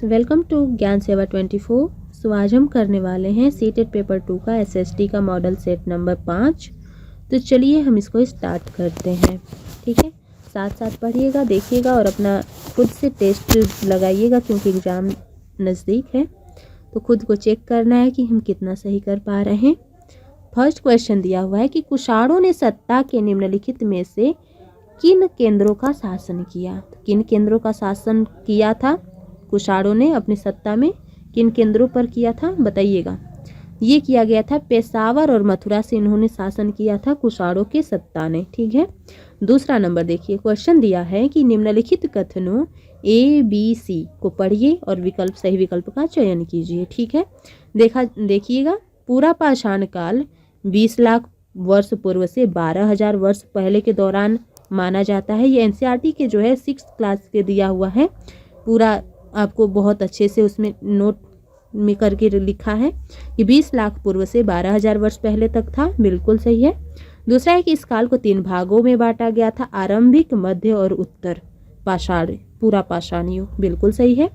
Welcome to ज्ञान सेवा 24। सो आज हम करने वाले हैं सीटेट पेपर 2 का एसएसटी का मॉडल सेट नंबर 5। तो चलिए हम इसको स्टार्ट करते हैं। ठीक है, साथ साथ पढ़िएगा, देखिएगा और अपना खुद से टेस्ट लगाइएगा क्योंकि एग्ज़ाम नज़दीक है तो खुद को चेक करना है कि हम कितना सही कर पा रहे हैं। फर्स्ट क्वेश्चन दिया हुआ है कि कुषाणों ने सत्ता के निम्नलिखित में से किन केंद्रों का शासन किया। तो किन केंद्रों का शासन किया था कुषाणों ने अपनी सत्ता में, किन केंद्रों पर किया था बताइएगा। ये किया गया था पेशावर और मथुरा से इन्होंने शासन किया था कुषाणों के सत्ता ने। ठीक है, दूसरा नंबर देखिए, क्वेश्चन दिया है कि निम्नलिखित कथनों ABC को पढ़िए और विकल्प सही विकल्प का चयन कीजिए। ठीक है, देखिएगा, पूरा पाषाण काल 20 लाख वर्ष पूर्व से 12,000 वर्ष पहले के दौरान माना जाता है। ये एनसीईआरटी के जो है 6th क्लास के दिया हुआ है, पूरा आपको बहुत अच्छे से उसमें नोट में करके लिखा है कि 20 लाख पूर्व से 12,000 वर्ष पहले तक था। बिल्कुल सही है। दूसरा है कि इस काल को 3 भागों में बांटा गया था, आरंभिक, मध्य और उत्तर पाषाण, पूरा पाषाण युग। बिल्कुल सही है।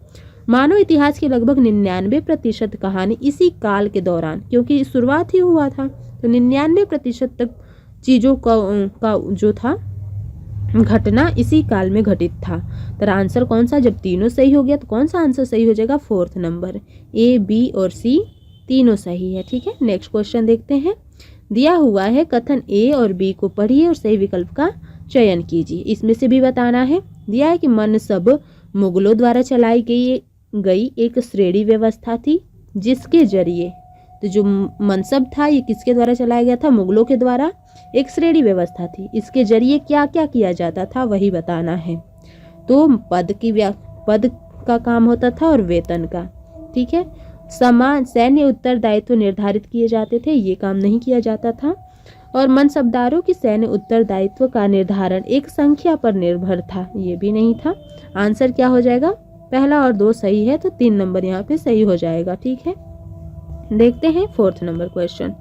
मानव इतिहास की लगभग 99% कहानी इसी काल के दौरान, क्योंकि शुरुआत ही हुआ था तो 99% तक चीज़ों का जो था घटना इसी काल में घटित था। तो आंसर कौन सा, जब तीनों सही हो गया तो कौन सा आंसर सही हो जाएगा, 4th नंबर, A, B और C तीनों सही है। ठीक है, नेक्स्ट क्वेश्चन देखते हैं। दिया हुआ है कथन A और B को पढ़िए और सही विकल्प का चयन कीजिए। इसमें से भी बताना है। दिया है कि मनसब मुगलों द्वारा चलाई गई एक श्रेणी व्यवस्था थी जिसके जरिए, तो जो मनसब था ये किसके द्वारा चलाया गया था, मुगलों के द्वारा एक श्रेणी व्यवस्था थी। इसके जरिए क्या क्या किया जाता था वही बताना है। तो पद का काम होता था और वेतन का। ठीक है, समान सैन्य उत्तरदायित्व निर्धारित किए जाते थे, ये काम नहीं किया जाता था। और मनसबदारों की सैन्य उत्तरदायित्व का निर्धारण एक संख्या पर निर्भर था, ये भी नहीं था। आंसर क्या हो जाएगा, पहला और 2 सही है तो 3 नंबर यहाँ पे सही हो जाएगा। ठीक है, देखते हैं 4th नंबर क्वेश्चन।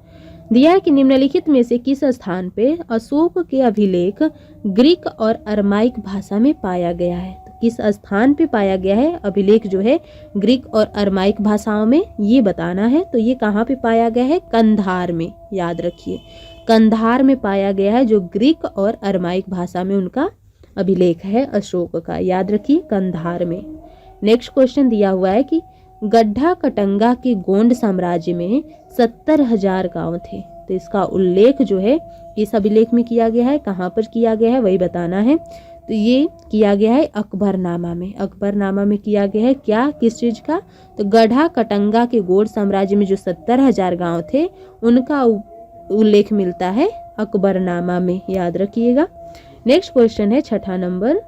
दिया है कि निम्नलिखित में से किस स्थान पे अशोक के अभिलेख ग्रीक और अरमाइक भाषा में पाया गया है। तो किस स्थान पे पाया गया है अभिलेख जो है ग्रीक और अरमाइक भाषाओं में, ये बताना है। तो ये कहाँ पे पाया गया है, कंधार में, याद रखिए कंधार में पाया गया है, जो ग्रीक और अरमाइक भाषा में उनका अभिलेख है अशोक का, याद रखिए कंधार में। नेक्स्ट क्वेश्चन दिया हुआ है कि गड्ढा कटंगा के गोंड साम्राज्य में 70,000 गांव थे। तो इसका उल्लेख जो है इस अभिलेख में किया गया है, कहाँ पर किया गया है वही बताना है। तो ये किया गया है अकबरनामा में, अकबरनामा में किया गया है क्या, किस चीज़ का, तो गड्ढा कटंगा के गोंड साम्राज्य में जो 70,000 गांव थे उनका उल्लेख मिलता है अकबरनामा में, याद रखिएगा। नेक्स्ट क्वेश्चन है 6ठा नंबर।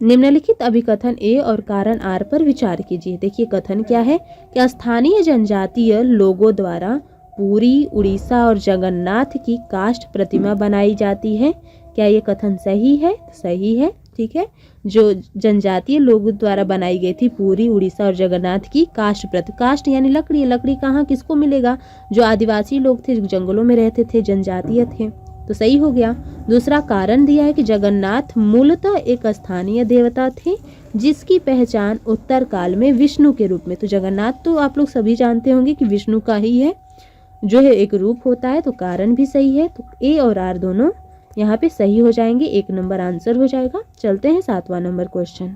निम्नलिखित अभिकथन A और कारण R पर विचार कीजिए। देखिए कथन क्या है कि स्थानीय जनजातीय लोगों द्वारा पुरी, उड़ीसा और जगन्नाथ की काष्ठ प्रतिमा बनाई जाती है। क्या ये कथन सही है, सही है। ठीक है, जो जनजातीय लोगों द्वारा बनाई गई थी पुरी, उड़ीसा और जगन्नाथ की काष्ठ काष्ठ यानी लकड़ी, लकड़ी कहाँ किसको मिलेगा, जो आदिवासी लोग थे, जंगलों में रहते थे, जनजातीय थे, तो सही हो गया। दूसरा कारण दिया है कि जगन्नाथ मूलतः एक स्थानीय देवता थे जिसकी पहचान उत्तर काल में विष्णु के रूप में, तो जगन्नाथ तो आप लोग सभी जानते होंगे कि विष्णु का ही है, जो है एक रूप होता है, तो कारण भी सही है। तो A और R दोनों यहाँ पे सही हो जाएंगे, 1 नंबर आंसर हो जाएगा। चलते हैं 7वां नंबर क्वेश्चन।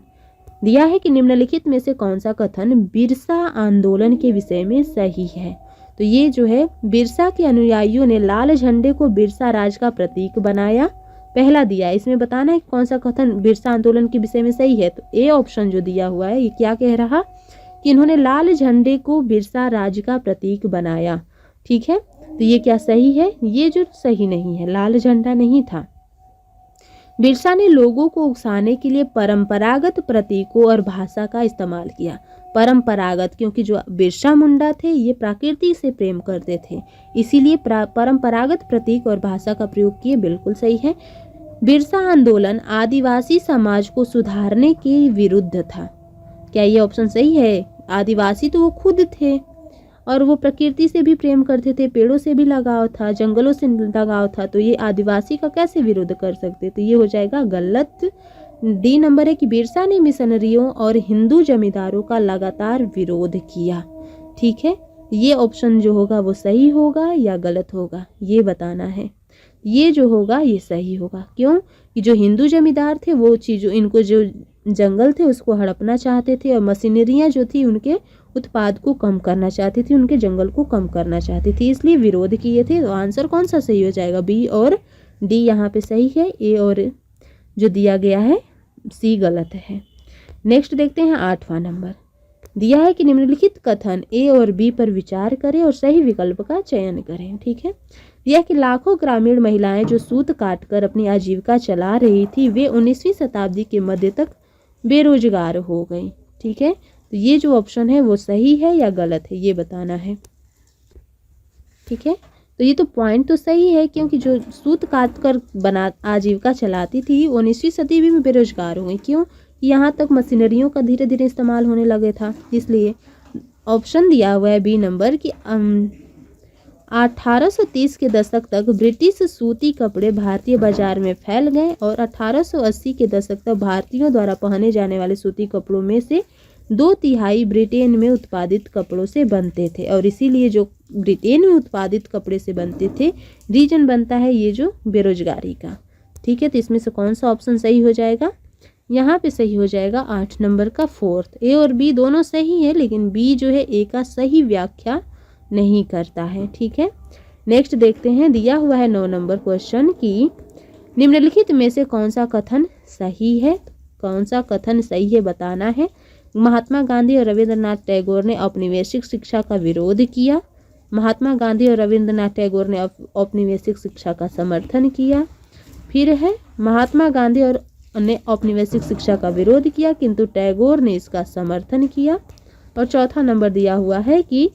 दिया है कि निम्नलिखित में से कौन सा कथन बिरसा आंदोलन के विषय में सही है। तो ये जो है बिरसा के अनुयायियों ने लाल झंडे को बिरसा राज का प्रतीक बनाया, पहला दिया है। इसमें बताना है कौन सा कथन बिरसा आंदोलन के विषय में सही है। तो A ऑप्शन जो दिया हुआ है ये क्या कह रहा कि इन्होंने लाल झंडे को बिरसा राज का प्रतीक बनाया। ठीक है, तो ये क्या सही है, ये जो सही नहीं है, लाल झंडा नहीं था। बिरसा ने लोगों को उकसाने के लिए परंपरागत प्रतीकों और भाषा का इस्तेमाल किया। परंपरागत, क्योंकि जो बिरसा मुंडा थे ये प्रकृति से प्रेम करते थे, इसीलिए परंपरागत प्रतीक और भाषा का प्रयोग किए, बिल्कुल सही है। बिरसा आंदोलन आदिवासी समाज को सुधारने के विरुद्ध था। क्या ये ऑप्शन सही है, आदिवासी तो वो खुद थे और वो प्रकृति से भी प्रेम करते थे, पेड़ों से भी लगाव था, जंगलों से लगाव था, तो ये आदिवासी का कैसे विरोध कर सकते, तो ये हो जाएगा गलत। डी नंबर है कि बिरसा ने मिशनरियों और हिंदू जमींदारों का लगातार विरोध किया। ठीक है, ये ऑप्शन जो होगा वो सही होगा या गलत होगा ये बताना है। ये जो होगा ये सही होगा। क्यों कि जो हिंदू जमींदार थे वो चीज़ों इनको जो जंगल थे उसको हड़पना चाहते थे और मशीनरियाँ जो थी उनके उत्पाद को कम करना चाहती थी, उनके जंगल को कम करना चाहती थी, इसलिए विरोध किए थे। तो आंसर कौन सा सही हो जाएगा? बी और डी यहाँ पे सही है, ए और जो दिया गया है सी गलत है। नेक्स्ट देखते हैं 8वां नंबर। दिया है कि निम्नलिखित कथन ए और बी पर विचार करें और सही विकल्प का चयन करें। ठीक है, दिया कि लाखों ग्रामीण महिलाएं जो सूत काटकर अपनी आजीविका चला रही थी वे 19वीं शताब्दी के मध्य तक बेरोजगार हो गई। ठीक है, तो ये जो ऑप्शन है वो सही है या गलत है ये बताना है। ठीक है, तो ये तो पॉइंट तो सही है क्योंकि जो सूत काट कर आजीविका चलाती थी 19वीं सदी में बेरोजगार हो गई। क्यों? यहाँ तक मशीनरियों का धीरे धीरे इस्तेमाल होने लगे था, इसलिए ऑप्शन दिया हुआ है बी नंबर कि 1830 के दशक तक ब्रिटिश सूती कपड़े भारतीय बाजार में फैल गए और 1880 के दशक तक भारतीयों द्वारा पहने जाने वाले सूती कपड़ों में से 2/3 ब्रिटेन में उत्पादित कपड़ों से बनते थे। और इसीलिए जो ब्रिटेन में उत्पादित कपड़े से बनते थे रीजन बनता है ये जो बेरोजगारी का। ठीक है, तो इसमें से कौन सा ऑप्शन सही हो जाएगा? यहाँ पे सही हो जाएगा 8 नंबर का फोर्थ। ए और बी दोनों सही है लेकिन बी जो है ए का सही व्याख्या नहीं करता है। ठीक है, नेक्स्ट देखते हैं। दिया हुआ है 9 नंबर क्वेश्चन कि निम्नलिखित में से कौन सा कथन सही है? कौन सा कथन सही है बताना है। महात्मा गांधी और रविंद्रनाथ टैगोर ने औपनिवेशिक शिक्षा का विरोध किया। महात्मा गांधी और रविंद्रनाथ टैगोर ने औपनिवेशिक शिक्षा का समर्थन किया। फिर है महात्मा गांधी और ने औपनिवेशिक शिक्षा का विरोध किया किंतु टैगोर ने इसका समर्थन किया। और चौथा नंबर दिया हुआ है कि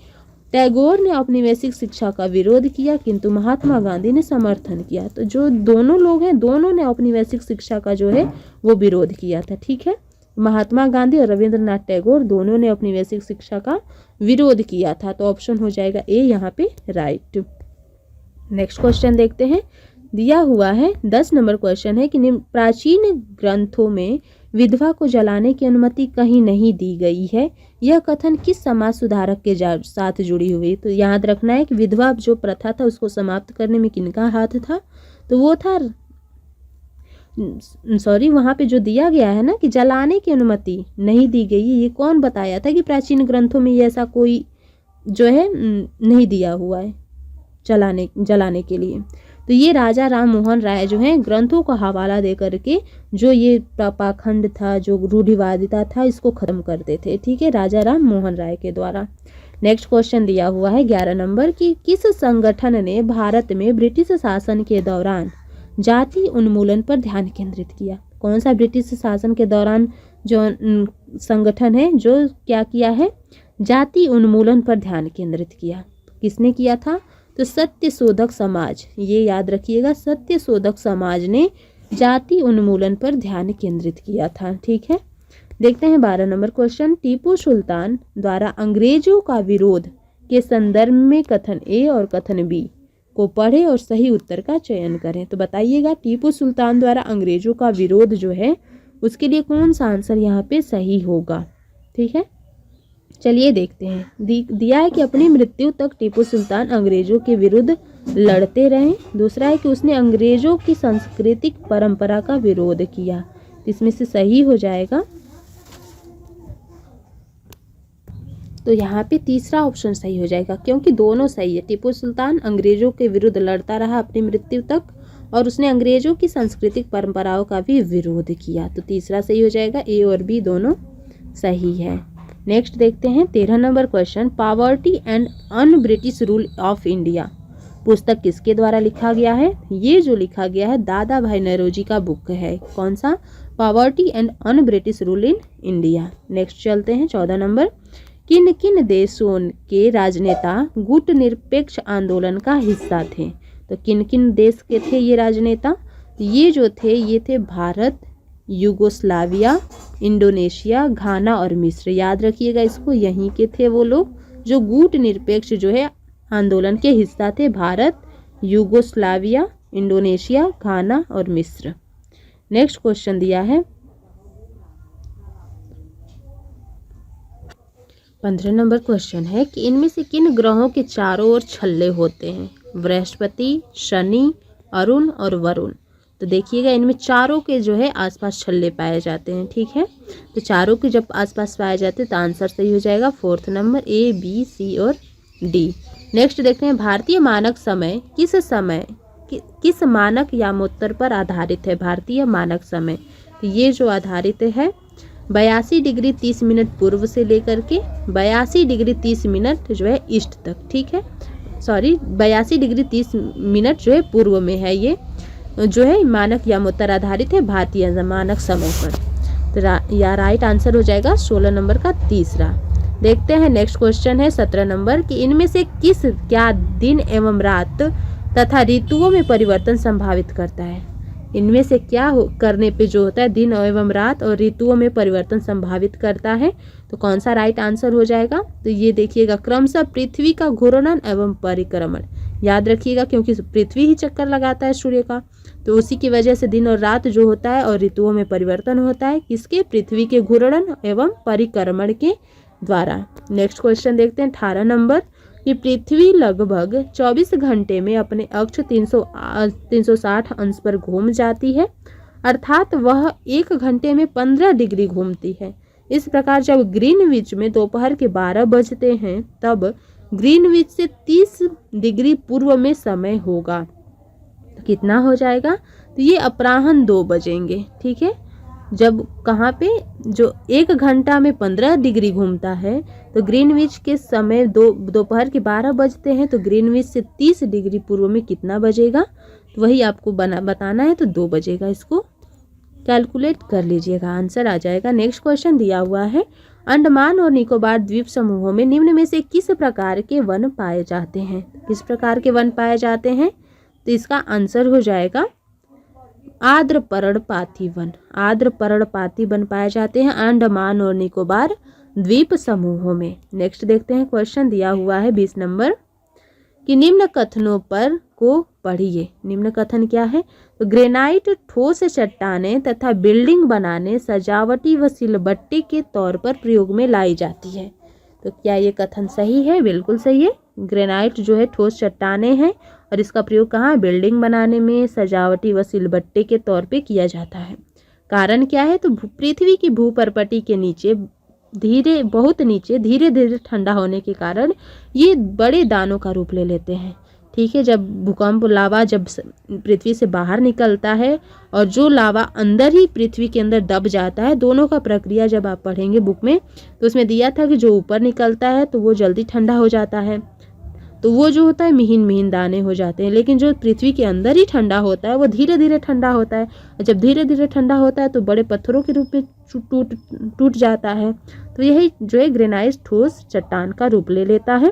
टैगोर ने औपनिवेशिक शिक्षा का विरोध किया किंतु महात्मा गांधी ने समर्थन किया। तो जो दोनों लोग हैं दोनों ने औपनिवेशिक शिक्षा का जो है वो विरोध किया था। ठीक है, महात्मा गांधी और रविंद्रनाथ टैगोर दोनों ने औपनिवेशिक शिक्षा का विरोध किया था। तो ऑप्शन हो जाएगा ए यहाँ पे राइट। नेक्स्ट क्वेश्चन देखते हैं। दिया हुआ है 10 नंबर क्वेश्चन है कि प्राचीन ग्रंथों में विधवा को जलाने की अनुमति कहीं नहीं दी गई है। यह कथन किस समाज सुधारक के साथ जुड़ी हुई? तो याद रखना है कि विधवा जो प्रथा था उसको समाप्त करने में किनका हाथ था? तो वो था वहाँ पे जो दिया गया है ना कि जलाने की अनुमति नहीं दी गई है, ये कौन बताया था कि प्राचीन ग्रंथों में ये ऐसा कोई जो है नहीं दिया हुआ है जलाने के लिए? तो ये राजा राम मोहन राय जो है ग्रंथों का हवाला दे करके जो ये पाखंड था, जो रूढ़िवादिता था, इसको खत्म करते थे। ठीक है, राजा राम मोहन राय के द्वारा। नेक्स्ट क्वेश्चन दिया हुआ है 11 नंबर कि किस संगठन ने भारत में ब्रिटिश शासन के दौरान जाति उन्मूलन पर ध्यान केंद्रित किया? कौन सा ब्रिटिश शासन के दौरान जो संगठन है जो क्या किया है? जाति उन्मूलन पर ध्यान केंद्रित किया। किसने किया था? तो सत्यशोधक समाज, ये याद रखिएगा, सत्यशोधक समाज ने जाति उन्मूलन पर ध्यान केंद्रित किया था। ठीक है, देखते हैं 12 नंबर क्वेश्चन। टीपू सुल्तान द्वारा अंग्रेजों का विरोध के संदर्भ में कथन ए और कथन बी को पढ़े और सही उत्तर का चयन करें। तो बताइएगा टीपू सुल्तान द्वारा अंग्रेजों का विरोध जो है उसके लिए कौन सा आंसर यहाँ पे सही होगा? ठीक है, चलिए देखते हैं। दिया है कि अपनी मृत्यु तक टीपू सुल्तान अंग्रेजों के विरुद्ध लड़ते रहे। दूसरा है कि उसने अंग्रेजों की सांस्कृतिक परंपरा का विरोध किया। इसमें से सही हो जाएगा तो यहाँ पे तीसरा ऑप्शन सही हो जाएगा क्योंकि दोनों सही है। टीपू सुल्तान अंग्रेजों के विरुद्ध लड़ता रहा अपनी मृत्यु तक और उसने अंग्रेजों की सांस्कृतिक परंपराओं का भी विरोध किया। तो तीसरा सही हो जाएगा, ए और बी दोनों सही है। नेक्स्ट देखते हैं 13 number question. Poverty and un British rule of India पुस्तक किसके द्वारा लिखा गया है? ये जो लिखा गया है दादा भाई नौरोजी का बुक है। कौन सा? Poverty and un British rule in India. Next चलते हैं 14 नंबर। किन किन देशों के राजनेता गुट निरपेक्ष आंदोलन का हिस्सा थे? तो किन किन देश के थे ये राजनेता? ये जो थे ये थे भारत, यूगोस्लाविया, इंडोनेशिया, घाना और मिस्र। याद रखिएगा इसको, यहीं के थे वो लोग जो गुट निरपेक्ष जो है आंदोलन के हिस्सा थे। भारत, यूगोस्लाविया, इंडोनेशिया, घाना और मिस्र। नेक्स्ट क्वेश्चन दिया है 15 नंबर क्वेश्चन है कि इनमें से किन ग्रहों के चारों ओर छल्ले होते हैं? बृहस्पति, शनि, अरुण और वरुण। तो देखिएगा इनमें चारों के जो है आसपास छल्ले पाए जाते हैं। ठीक है, तो चारों के जब आसपास पाए जाते हैं तो आंसर सही हो जाएगा 4th नंबर ए, बी, सी और डी। नेक्स्ट देखते हैं भारतीय मानक समय किस मानक यामोत्तर पर आधारित है? भारतीय मानक समय, तो ये जो आधारित है 82 डिग्री 30 मिनट पूर्व से लेकर के 82 डिग्री 30 मिनट जो है ईस्ट तक। ठीक है, सॉरी 82 डिग्री 30 मिनट जो है पूर्व में है, ये जो है मानक यामोत्तर आधारित है भारतीय मानक समय पर। तो या राइट आंसर हो जाएगा 16 नंबर का तीसरा। देखते हैं नेक्स्ट क्वेश्चन है 17 नंबर कि इनमें से क्या दिन एवं रात तथा ऋतुओं में परिवर्तन संभावित करता है? इनमें से क्या करने पे जो होता है दिन एवं रात और ऋतुओं में परिवर्तन संभावित करता है? तो कौन सा राइट आंसर हो जाएगा? तो ये देखिएगा क्रमशः पृथ्वी का घूर्णन एवं परिक्रमण। याद रखिएगा क्योंकि पृथ्वी ही चक्कर लगाता है सूर्य का, तो उसी की वजह से दिन और रात जो होता है और ऋतुओं में परिवर्तन होता है किसके? पृथ्वी के घूर्णन एवं परिक्रमण के द्वारा। नेक्स्ट क्वेश्चन देखते हैं 18 नंबर कि पृथ्वी लगभग 24 घंटे में अपने अक्ष 360 अंश पर घूम जाती है, अर्थात वह 1 घंटे में 15 डिग्री घूमती है। इस प्रकार जब ग्रीनविच में दोपहर के 12 बजते हैं तब ग्रीनविच से 30 डिग्री पूर्व में समय होगा। तो कितना हो जाएगा? तो ये अपराह्न 2 बजेंगे। ठीक है, जब कहाँ पे जो 1 घंटा में 15 डिग्री घूमता है तो ग्रीनविच के समय दोपहर के 12 बजते हैं, तो ग्रीनविच से 30 डिग्री पूर्व में कितना बजेगा? तो वही आपको बताना है, तो 2 बजेगा। इसको कैलकुलेट कर लीजिएगा, आंसर आ जाएगा। नेक्स्ट क्वेश्चन दिया हुआ है अंडमान और निकोबार द्वीप समूहों में निम्न में से किस प्रकार के वन पाए जाते हैं? किस प्रकार के वन पाए जाते हैं? तो इसका आंसर हो जाएगा आर्द्र पर्णपाती वन। आर्द्र पर्णपाती वन पाए जाते हैं अंडमान और निकोबार द्वीप समूहों में। नेक्स्ट देखते हैं क्वेश्चन दिया हुआ है 20 नंबर कि निम्न कथनों पर को पढ़िए। निम्न कथन क्या है? तो ग्रेनाइट ठोस चट्टानें तथा बिल्डिंग बनाने, सजावटी व सिलबट्टे के तौर पर प्रयोग में लाई जाती है। तो क्या ये कथन सही है? बिल्कुल सही है। ग्रेनाइट जो है ठोस चट्टानें हैं और इसका प्रयोग कहाँ? बिल्डिंग बनाने में, सजावटी व सिलबट्टे के तौर पे किया जाता है। कारण क्या है? तो पृथ्वी की भूपर्पटी के नीचे बहुत नीचे धीरे धीरे ठंडा होने के कारण ये बड़े दानों का रूप ले लेते हैं। ठीक है, जब भूकंप लावा जब पृथ्वी से बाहर निकलता है और जो लावा अंदर ही पृथ्वी के अंदर दब जाता है, दोनों का प्रक्रिया जब आप पढ़ेंगे बुक में तो उसमें दिया था कि जो ऊपर निकलता है तो वो जल्दी ठंडा हो जाता है, तो वो जो होता है मिहिन मिहिन दाने हो जाते हैं, लेकिन जो पृथ्वी के अंदर ही ठंडा होता है वो धीरे धीरे ठंडा होता है, और जब धीरे धीरे ठंडा होता है तो बड़े पत्थरों के रूप में टूट जाता है। तो यही जो है ग्रेनाइट ठोस चट्टान का रूप ले लेता है।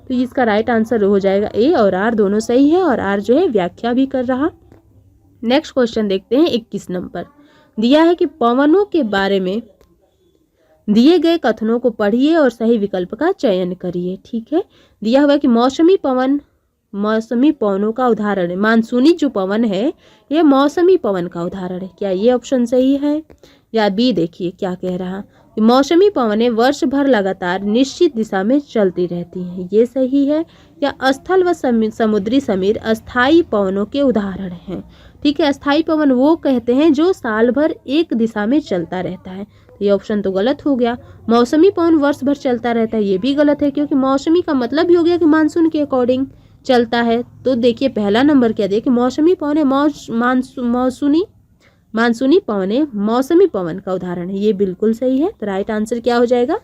तो इसका राइट आंसर हो जाएगा ए, और आर दोनों सही है, और आर जो है व्याख्या भी कर रहा। नेक्स्ट क्वेश्चन देखते हैं 21 नंबर। दिया है कि पवनों के बारे में दिए गए कथनों को पढ़िए और सही विकल्प का चयन करिए। ठीक है, दिया हुआ कि मौसमी पवनों का उदाहरण है। मानसूनी जो पवन है यह मौसमी पवन का उदाहरण है। क्या ये ऑप्शन सही है? या बी देखिए क्या कह रहा, मौसमी पवनें वर्ष भर लगातार निश्चित दिशा में चलती रहती हैं, ये सही है। या स्थल व समुद्री समीर अस्थायी पवनों के उदाहरण हैं। ठीक है, अस्थायी पवन वो कहते हैं जो साल भर एक दिशा में चलता रहता है, तो ये ऑप्शन तो गलत हो गया। मौसमी पवन वर्ष भर चलता रहता है, ये भी गलत है, क्योंकि मौसमी का मतलब ही हो गया कि मानसून के अकॉर्डिंग चलता है। तो देखिए पहला नंबर क्या देखिए, मौसमी पवन मानसूनी पवनें मौसमी पवन का उदाहरण है, ये बिल्कुल सही है। तो राइट आंसर क्या हो जाएगा?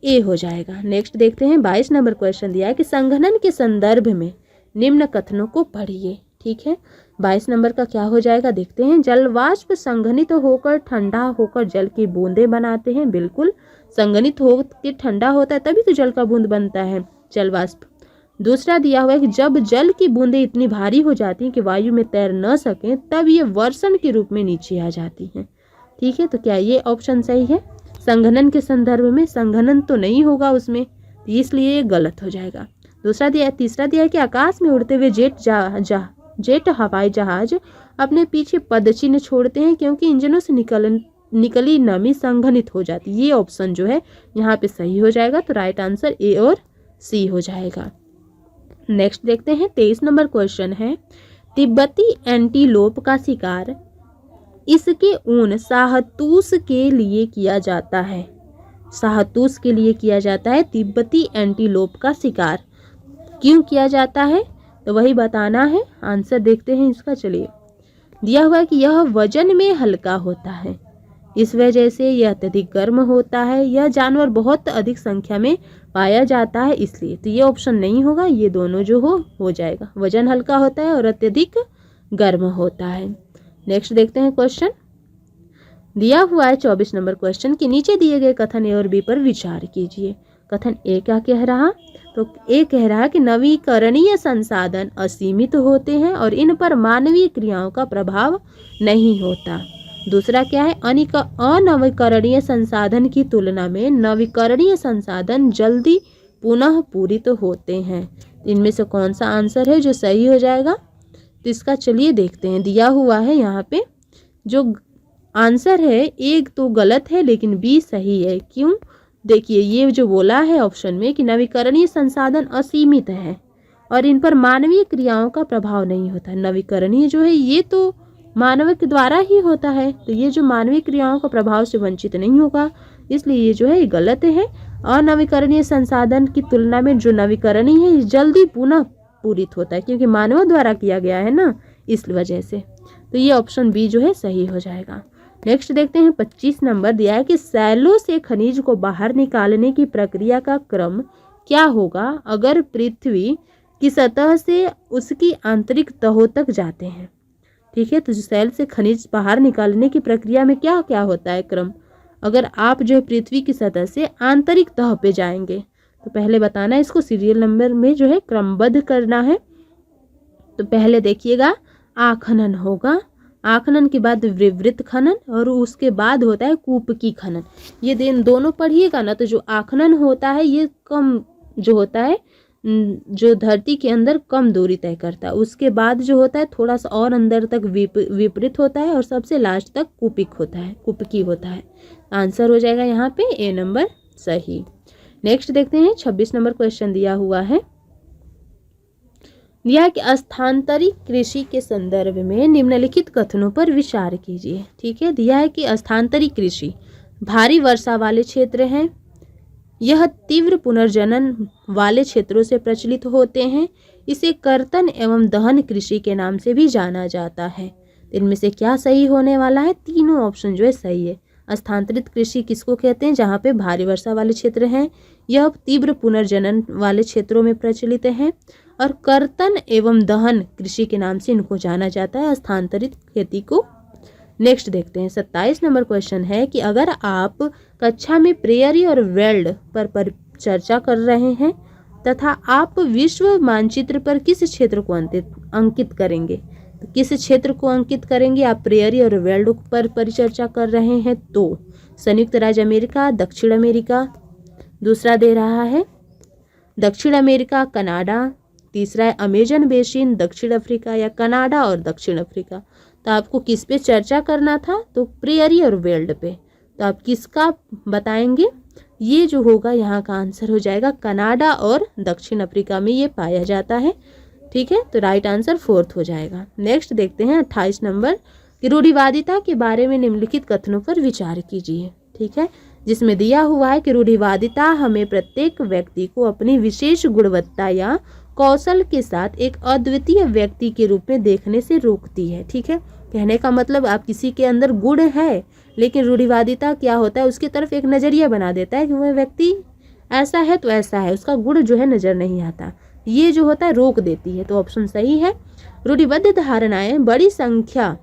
ए हो जाएगा। नेक्स्ट देखते हैं 22 नंबर क्वेश्चन दिया है कि संघनन के संदर्भ में निम्न कथनों को पढ़िए। ठीक है, 22 नंबर का क्या हो जाएगा देखते हैं। जलवाष्प संघनित होकर ठंडा होकर जल की बूंदें बनाते हैं। बिल्कुल, संघनित होकर ठंडा होता है तभी तो जल का बूंद बनता है, जलवाष्प। दूसरा दिया हुआ है कि जब जल की बूंदें इतनी भारी हो जाती हैं कि वायु में तैर न सकें तब ये वर्षण के रूप में नीचे आ जाती हैं। ठीक है, तो क्या ये ऑप्शन सही है? संघनन के संदर्भ में संघनन तो नहीं होगा उसमें, इसलिए ये गलत हो जाएगा। तीसरा दिया है कि आकाश में उड़ते हुए जेट हवाई जहाज अपने पीछे पदचिन्ह छोड़ते हैं क्योंकि इंजनों से निकली नमी संघनित हो जाती। ये ऑप्शन जो है यहाँ पे सही हो जाएगा। तो राइट आंसर ए और सी हो जाएगा। नेक्स्ट देखते हैं 23 नंबर क्वेश्चन है, तिब्बती एंटीलोप का शिकार इसके ऊन शाहतूश के लिए किया जाता है। शाहतूश के लिए किया जाता है तिब्बती एंटीलोप का शिकार। क्यों किया जाता है तो वही बताना है। आंसर देखते हैं इसका। चलिए, दिया हुआ है कि यह वजन में हल्का होता है, इस वजह से यह अत्यधिक गर्म होता है, यह जानवर बहुत अधिक संख्या में पाया जाता है इसलिए। तो ये ऑप्शन नहीं होगा, ये दोनों जो हो जाएगा। वजन हल्का होता है और अत्यधिक गर्म होता है। नेक्स्ट देखते हैं क्वेश्चन। दिया हुआ है 24 नंबर क्वेश्चन के नीचे दिए गए कथन ए और बी पर विचार कीजिए। कथन ए क्या कह रहा, तो ए कह रहा है कि नवीकरणीय संसाधन असीमित होते हैं और इन पर मानवीय क्रियाओं का प्रभाव नहीं होता। दूसरा क्या है, अनवीकरणीय संसाधन की तुलना में नवीकरणीय संसाधन जल्दी पुनः पूरित होते हैं। इनमें से कौन सा आंसर है जो सही हो जाएगा, तो इसका चलिए देखते हैं। दिया हुआ है यहाँ पे जो आंसर है एक तो गलत है लेकिन बी सही है। क्यों, देखिए ये जो बोला है ऑप्शन में कि नवीकरणीय संसाधन असीमित है और इन पर मानवीय क्रियाओं का प्रभाव नहीं होता। नवीकरणीय जो है ये तो मानव के द्वारा ही होता है, तो ये जो मानवीय क्रियाओं का प्रभाव से वंचित नहीं होगा, इसलिए ये जो है गलत है। अनवीकरणीय संसाधन की तुलना में जो नवीकरणीय है जल्दी पुनः पूरित होता है, क्योंकि मानव द्वारा किया गया है ना, इस वजह से। तो ये ऑप्शन बी जो है सही हो जाएगा। नेक्स्ट देखते हैं 25 नंबर दिया है कि सैलों से खनिज को बाहर निकालने की प्रक्रिया का क्रम क्या होगा अगर पृथ्वी की सतह से उसकी आंतरिक तहों तक जाते हैं। ठीक है, तो सैल से खनिज बाहर निकालने की प्रक्रिया में क्या क्या होता है क्रम, अगर आप जो है पृथ्वी की सतह से आंतरिक तह पे जाएंगे तो पहले बताना है इसको, सीरियल नंबर में जो है क्रमबद्ध करना है। तो पहले देखिएगा आखनन होगा, आखनन के बाद विवृत खनन और उसके बाद होता है कूपकी खनन। ये दिन दोनों पढ़िएगा ना, तो जो आखनन होता है ये कम जो होता है जो धरती के अंदर कम दूरी तय करता है, उसके बाद जो होता है थोड़ा सा और अंदर तक विपरीत होता है और सबसे लास्ट तक कूपिक होता है, कूपकी होता है। आंसर हो जाएगा यहाँ पे ए नंबर सही। नेक्स्ट देखते हैं 26 नंबर क्वेश्चन दिया हुआ है, दिया है कि स्थानांतरित कृषि के संदर्भ में निम्नलिखित कथनों पर विचार कीजिए। ठीक है, दिया है कि स्थानांतरित कृषि भारी वर्षा वाले क्षेत्र हैं, यह तीव्र पुनर्जनन वाले क्षेत्रों से प्रचलित होते हैं, इसे कर्तन एवं दहन कृषि के नाम से भी जाना जाता है। इनमें से क्या सही होने वाला है, तीनों ऑप्शन जो है सही है। स्थानांतरित कृषि किसको कहते हैं, जहाँ पे भारी वर्षा वाले क्षेत्र हैं, यह तीव्र पुनर्जनन वाले क्षेत्रों में प्रचलित है, और कर्तन एवं दहन कृषि के नाम से इनको जाना जाता है, स्थानांतरित खेती को। नेक्स्ट देखते हैं 27 नंबर क्वेश्चन है कि अगर आप कक्षा में प्रेयरी और वेल्ड पर चर्चा कर रहे हैं तथा आप विश्व मानचित्र पर किस क्षेत्र को अंकित करेंगे, तो किस क्षेत्र को अंकित करेंगे आप प्रेयरी और वेल्ड पर परिचर्चा कर रहे हैं, तो संयुक्त राज्य अमेरिका, दक्षिण अमेरिका, दूसरा दे रहा है दक्षिण अमेरिका, कनाडा, तीसरा है अमेजन बेसिन, दक्षिण अफ्रीका, या कनाडा और दक्षिण अफ्रीका। तो आपको किस पे चर्चा करना था, तो प्रेयरी और वेल्ड पे। तो आप किसका बताएंगे, ये जो होगा यहाँ का आंसर हो जाएगा कनाडा और दक्षिण अफ्रीका में ये पाया जाता है। ठीक है, तो राइट आंसर 4th हो जाएगा। नेक्स्ट देखते हैं 28 नंबर कि रूढ़िवादिता के बारे में निम्नलिखित कथनों पर विचार कीजिए। ठीक है, जिसमें दिया हुआ है कि रूढ़िवादिता हमें प्रत्येक व्यक्ति को अपनी विशेष गुणवत्ता या कौशल के साथ एक अद्वितीय व्यक्ति के रूप में देखने से रोकती है। ठीक है, कहने का मतलब आप किसी के अंदर गुण है, लेकिन रूढ़िवादिता क्या होता है, उसकी तरफ एक नज़रिया बना देता है कि वह व्यक्ति ऐसा है तो ऐसा है, उसका गुण जो है नज़र नहीं आता, ये जो होता है रोक देती है। तो ऑप्शन सही है। रूढ़िबद्ध धारणाएं बड़ी संख्या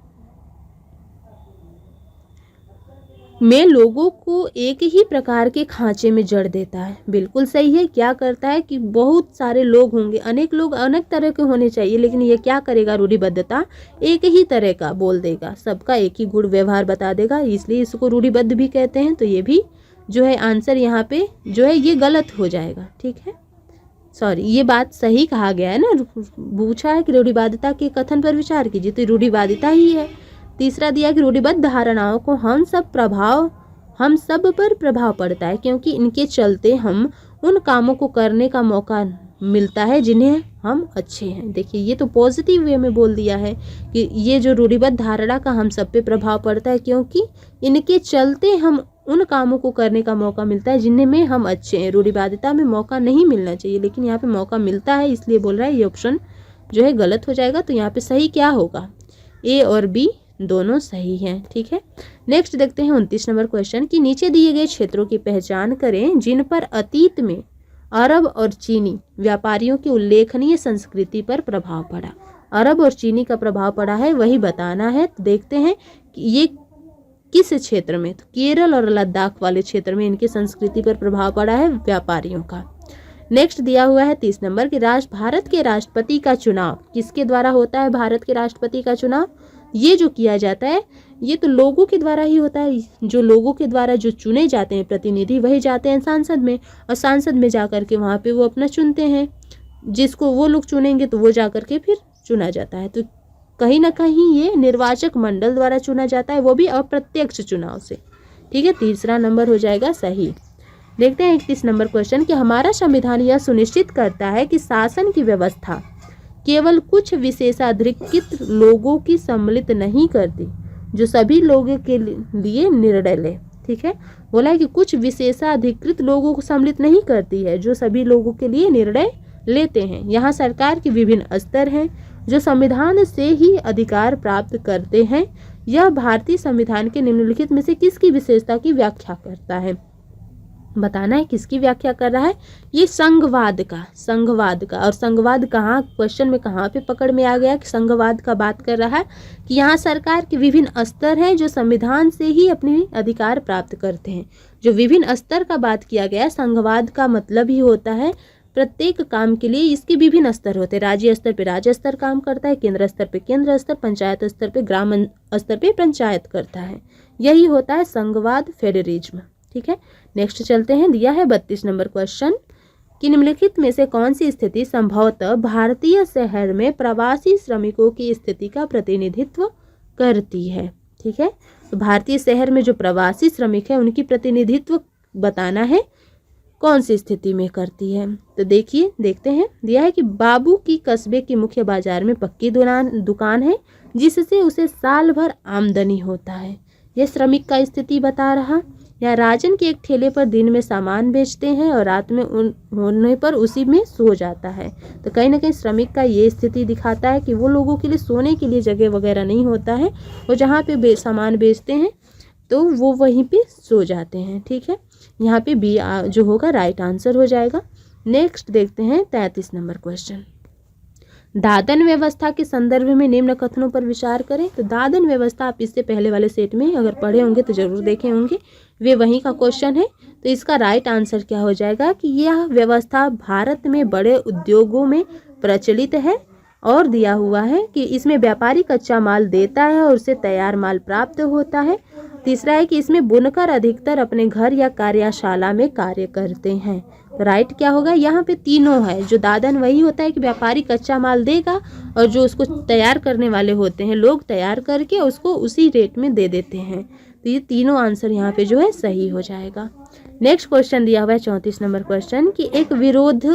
में लोगों को एक ही प्रकार के खांचे में जड़ देता है। बिल्कुल सही है। क्या करता है कि बहुत सारे लोग होंगे, अनेक लोग अनेक तरह के होने चाहिए, लेकिन ये क्या करेगा, रूढ़िबद्धता एक ही तरह का बोल देगा, सबका एक ही गुण व्यवहार बता देगा, इसलिए इसको रूढ़िबद्ध भी कहते हैं। तो ये भी जो है आंसर यहाँ पे जो है ये गलत हो जाएगा। ठीक है, सॉरी, ये बात सही कहा गया है ना, पूछा है कि रूढ़िवादिता के कथन पर विचार कीजिए, तो रूढ़िवादिता ही है। तीसरा दिया कि रूढ़िबद्ध धारणाओं को हम सब पर प्रभाव पड़ता है क्योंकि इनके चलते हम उन कामों को करने का मौका मिलता है जिन्हें हम अच्छे हैं। देखिए ये तो पॉजिटिव वे में बोल दिया है कि ये जो रूढ़िबद्ध धारणा का हम सब पे प्रभाव पड़ता है क्योंकि इनके चलते हम उन कामों को करने का मौका मिलता है जिनमें में हम अच्छे हैं। रूढ़िवादिता में मौका नहीं मिलना चाहिए लेकिन यहाँ पे मौका मिलता है, इसलिए बोल रहा है ये ऑप्शन जो है गलत हो जाएगा। तो यहाँ पे सही क्या होगा, ए और बी दोनों सही हैं। ठीक है, नेक्स्ट देखते हैं 29 नंबर क्वेश्चन कि नीचे दिए गए क्षेत्रों की पहचान करें जिन पर अतीत में अरब और चीनी व्यापारियों की उल्लेखनीय संस्कृति पर प्रभाव पड़ा। अरब और चीनी का प्रभाव पड़ा है वही बताना है। तो देखते हैं कि ये किस क्षेत्र में, तो केरल और लद्दाख वाले क्षेत्र में इनकी संस्कृति पर प्रभाव पड़ा है व्यापारियों का। नेक्स्ट दिया हुआ है 30 नंबर कि भारत के राष्ट्रपति का चुनाव किसके द्वारा होता है। भारत के राष्ट्रपति का चुनाव ये जो किया जाता है ये तो लोगों के द्वारा ही होता है। जो लोगों के द्वारा जो चुने जाते हैं प्रतिनिधि वही जाते हैं सांसद में, और सांसद में जाकर के वहाँ पे वो अपना चुनते हैं, जिसको वो लोग चुनेंगे तो वो जाकर के फिर चुना जाता है। तो कहीं ना कहीं ये निर्वाचक मंडल द्वारा चुना जाता है, वो भी अप्रत्यक्ष चुनाव से। ठीक है, तीसरा नंबर हो जाएगा सही। देखते हैं 31 नंबर क्वेश्चन कि हमारा संविधान यह सुनिश्चित करता है कि शासन की व्यवस्था केवल कुछ विशेषाधिकृत लोगों की सम्मिलित नहीं करती जो सभी लोगों के लिए निर्णय ले। ठीक है, बोला है कि कुछ विशेषाधिकृत लोगों को सम्मिलित नहीं करती है जो सभी लोगों के लिए निर्णय लेते हैं। यहाँ सरकार के विभिन्न स्तर हैं जो संविधान से ही अधिकार प्राप्त करते हैं। यह भारतीय संविधान के निम्नलिखित में से किसकी विशेषता की व्याख्या करता है, बताना है किसकी व्याख्या कर रहा है। ये संघवाद का और संघवाद कहाँ क्वेश्चन में कहाँ पे पकड़ में आ गया कि संघवाद का बात कर रहा है कि यहाँ सरकार के विभिन्न स्तर हैं जो संविधान से ही अपने अधिकार प्राप्त करते हैं। जो विभिन्न स्तर का बात किया गया, संघवाद का मतलब ही होता है प्रत्येक काम के लिए इसके विभिन्न स्तर होते हैं। राज्य स्तर पे राज्य स्तर काम करता है, केंद्र स्तर पे केंद्र स्तर, पंचायत स्तर पे ग्राम स्तर पे पंचायत करता है। यही होता है संघवाद, फेडरलिज्म। ठीक है, नेक्स्ट चलते हैं। दिया है 32 नंबर क्वेश्चन कि निम्नलिखित में से कौन सी स्थिति संभवतः भारतीय शहर में प्रवासी श्रमिकों की स्थिति का प्रतिनिधित्व करती है। ठीक है, तो भारतीय शहर में जो प्रवासी श्रमिक है उनकी प्रतिनिधित्व बताना है कौन सी स्थिति में करती है। तो देखिए देखते हैं। दिया है कि बाबू की कस्बे के मुख्य बाजार में पक्की दुकान है जिससे उसे साल भर आमदनी होता है, यह श्रमिक का स्थिति बता रहा। या राजन के एक ठेले पर दिन में सामान बेचते हैं और रात में होने पर उसी में सो जाता है। तो कहीं ना कहीं श्रमिक का ये स्थिति दिखाता है कि वो लोगों के लिए सोने के लिए जगह वगैरह नहीं होता है, वो जहाँ पे सामान बेचते हैं तो वो वहीं पे सो जाते हैं। ठीक है, यहाँ पे बी जो होगा राइट आंसर हो जाएगा। नेक्स्ट देखते हैं 33 नंबर क्वेश्चन। दादन व्यवस्था के संदर्भ में निम्न कथनों पर विचार करें। तो दादन व्यवस्था आप इससे पहले वाले सेट में अगर पढ़े होंगे तो जरूर देखे होंगे, वे वहीं का क्वेश्चन है। तो इसका राइट आंसर क्या हो जाएगा कि यह व्यवस्था भारत में बड़े उद्योगों में प्रचलित है और दिया हुआ है कि इसमें व्यापारी कच्चा माल देता है और उसे तैयार माल प्राप्त होता है। तीसरा है कि इसमें बुनकर अधिकतर अपने घर या कार्यशाला में कार्य करते हैं। तो राइट क्या होगा, यहाँ पे तीनों है। जो दादन वही होता है कि व्यापारी कच्चा माल देगा और जो उसको तैयार करने वाले होते हैं लोग तैयार करके उसको उसी रेट में दे देते हैं। तो ये तीनों आंसर यहाँ पे जो है सही हो जाएगा। नेक्स्ट क्वेश्चन दिया हुआ है 34 नंबर क्वेश्चन कि एक विरोध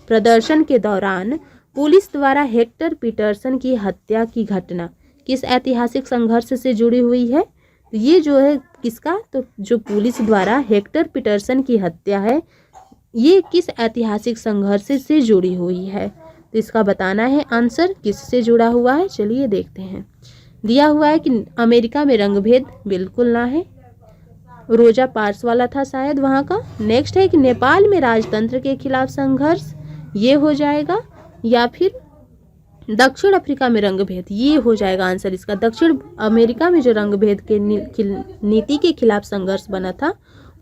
प्रदर्शन के दौरान पुलिस द्वारा हेक्टर पीटरसन की हत्या की घटना किस ऐतिहासिक संघर्ष से जुड़ी हुई है। तो ये जो है किसका, तो जो पुलिस द्वारा हेक्टर पीटरसन की हत्या है ये किस ऐतिहासिक संघर्ष से जुड़ी हुई है। तो इसका बताना है आंसर किससे जुड़ा हुआ है। चलिए देखते हैं। दिया हुआ है कि अमेरिका में रंगभेद बिल्कुल ना है, रोजा पार्क्स वाला था शायद वहाँ का। नेक्स्ट है कि नेपाल में राजतंत्र के खिलाफ संघर्ष, ये हो जाएगा। या फिर दक्षिण अफ्रीका में रंगभेद, ये हो जाएगा आंसर इसका। दक्षिण अमेरिका में जो रंगभेद के नीति के खिलाफ संघर्ष बना था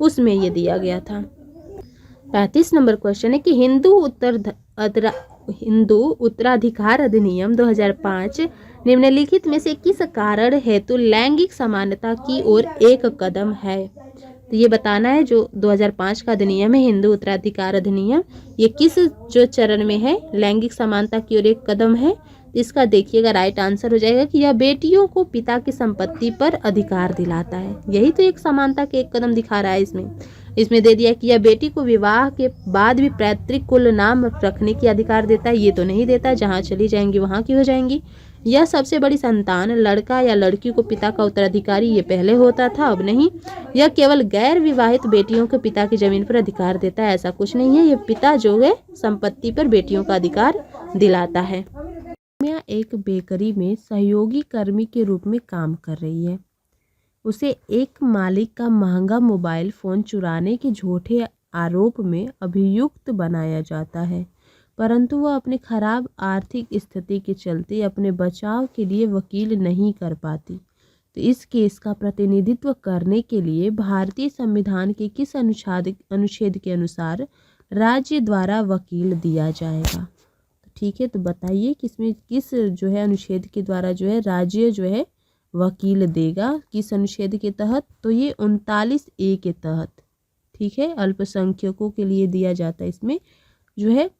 उसमें ये दिया गया था। 35 नंबर क्वेश्चन है कि हिंदू उत्तराधिकार अधिनियम 2005 निम्नलिखित में से किस कारण हेतु लैंगिक समानता की ओर एक कदम है। तो ये बताना है। जो 2005 का अधिनियम है हिंदू उत्तराधिकार अधिनियम, ये किस जो चरण में है, लैंगिक समानता की ओर एक कदम है। तो इसका देखिएगा राइट आंसर हो जाएगा कि यह बेटियों को पिता की संपत्ति पर अधिकार दिलाता है। यही तो एक समानता के एक कदम दिखा रहा है इसमें दे दिया कि यह बेटी को विवाह के बाद भी पैतृक कुल नाम रखने की अधिकार देता है। ये तो नहीं देता, जहाँ चली जाएंगी वहाँ की हो जाएंगी। यह सबसे बड़ी संतान लड़का या लड़की को पिता का उत्तराधिकारी ये पहले होता था, अब नहीं। यह केवल गैर विवाहित बेटियों को पिता की जमीन पर अधिकार देता है, ऐसा कुछ नहीं है। ये पिता जो है संपत्ति पर बेटियों का अधिकार दिलाता है। मैं एक बेकरी में सहयोगी कर्मी के रूप में काम कर रही है। उसे एक मालिक का महंगा मोबाइल फ़ोन चुराने के झूठे आरोप में अभियुक्त बनाया जाता है, परंतु वह अपनी खराब आर्थिक स्थिति के चलते अपने बचाव के लिए वकील नहीं कर पाती। तो इस केस का प्रतिनिधित्व करने के लिए भारतीय संविधान के किस अनुच्छेद के अनुसार राज्य द्वारा वकील दिया जाएगा? ठीक है, तो बताइए किसमें किस जो है अनुच्छेद के द्वारा जो है राज्य जो है वकील देगा, किस अनुच्छेद के तहत? तो ये 39A के तहत। ठीक है, अल्पसंख्यकों के लिए दिया जाता है, इसमें जो है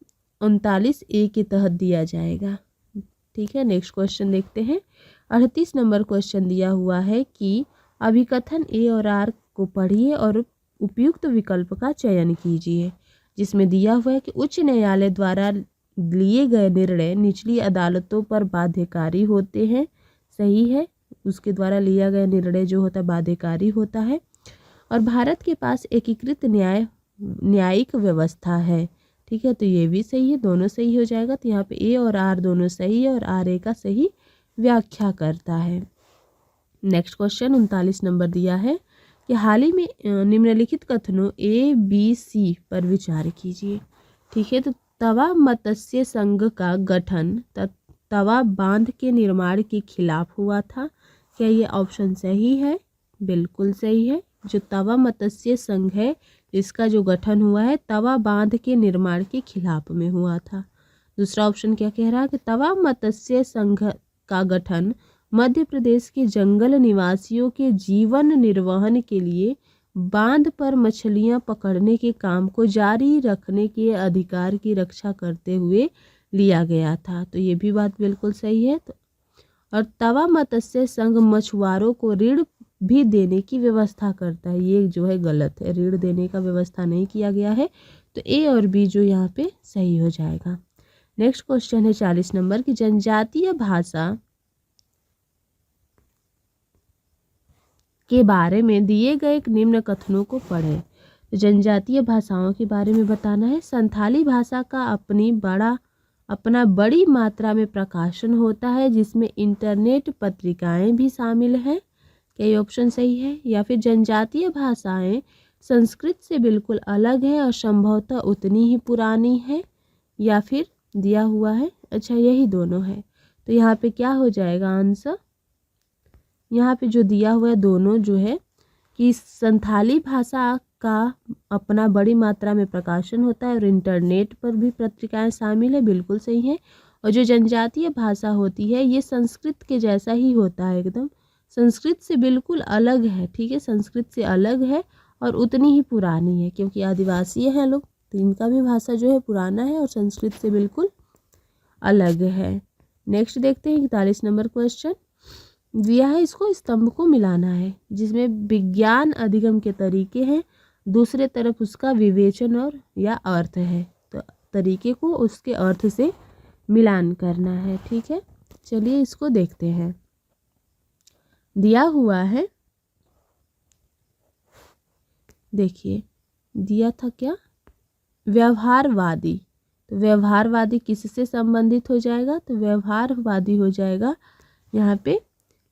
39A के तहत दिया जाएगा। ठीक है, नेक्स्ट क्वेश्चन देखते हैं। 38 नंबर क्वेश्चन दिया हुआ है कि अभिकथन A और R को पढ़िए और उपयुक्त विकल्प का चयन कीजिए, जिसमें दिया हुआ है कि उच्च न्यायालय द्वारा लिए गए निर्णय निचली अदालतों पर बाध्यकारी होते हैं। सही है, उसके द्वारा लिया गया निर्णय जो होता है बाध्यकारी होता है। और भारत के पास एकीकृत न्यायिक व्यवस्था है। ठीक है, तो ये भी सही है, दोनों सही हो जाएगा। तो यहाँ पे A और R दोनों सही है और R A का सही व्याख्या करता है। नेक्स्ट क्वेश्चन 39 नंबर दिया है कि हाल ही में निम्नलिखित कथनों A, B, C पर विचार कीजिए। ठीक है, तो तवा मत्स्य संघ का गठन तवा बांध के निर्माण के खिलाफ हुआ था। क्या ये ऑप्शन सही है? बिल्कुल सही है। जो तवा मत्स्य संघ है इसका जो गठन हुआ है तवा बांध के निर्माण के खिलाफ में हुआ था। दूसरा ऑप्शन क्या कह रहा है कि तवा मत्स्य संघ का गठन मध्य प्रदेश के जंगल निवासियों के जीवन निर्वहन के लिए बांध पर मछलियां पकड़ने के काम को जारी रखने के अधिकार की रक्षा करते हुए लिया गया था। तो ये भी बात बिल्कुल सही है। तो और तवा मत्स्य संघ मछुआरों को ऋण भी देने की व्यवस्था करता है, ये जो है गलत है, ऋण देने का व्यवस्था नहीं किया गया है। तो A और B जो यहाँ पे सही हो जाएगा। नेक्स्ट क्वेश्चन है 40 नंबर की जनजातीय भाषा के बारे में दिए गए निम्न कथनों को पढ़ें। तो जनजातीय भाषाओं के बारे में बताना है। संथाली भाषा का अपना बड़ी मात्रा में प्रकाशन होता है, जिसमें इंटरनेट पत्रिकाएं भी शामिल हैं। क्या ये ऑप्शन सही है? या फिर जनजातीय भाषाएं संस्कृत से बिल्कुल अलग है और संभवतः उतनी ही पुरानी है, या फिर दिया हुआ है अच्छा यही दोनों है। तो यहाँ पे क्या हो जाएगा आंसर? यहाँ पे जो दिया हुआ है दोनों जो है कि संथाली भाषा का अपना बड़ी मात्रा में प्रकाशन होता है और इंटरनेट पर भी पत्रिकाएं शामिल है, बिल्कुल सही है। और जो जनजातीय भाषा होती है ये संस्कृत के जैसा ही होता है, एकदम संस्कृत से बिल्कुल अलग है। ठीक है, संस्कृत से अलग है और उतनी ही पुरानी है, क्योंकि आदिवासी हैं लोग तो इनका भी भाषा जो है पुराना है और संस्कृत से बिल्कुल अलग है। नेक्स्ट देखते हैं 41 नंबर क्वेश्चन दिया है, इसको स्तंभ को मिलाना है, जिसमें विज्ञान अधिगम के तरीके हैं, दूसरे तरफ उसका विवेचन और या अर्थ है। तो तरीके को उसके अर्थ से मिलान करना है। ठीक है, चलिए इसको देखते हैं। दिया हुआ है, देखिए दिया था क्या, व्यवहारवादी। तो व्यवहारवादी किससे संबंधित हो जाएगा? तो व्यवहारवादी हो जाएगा यहाँ पे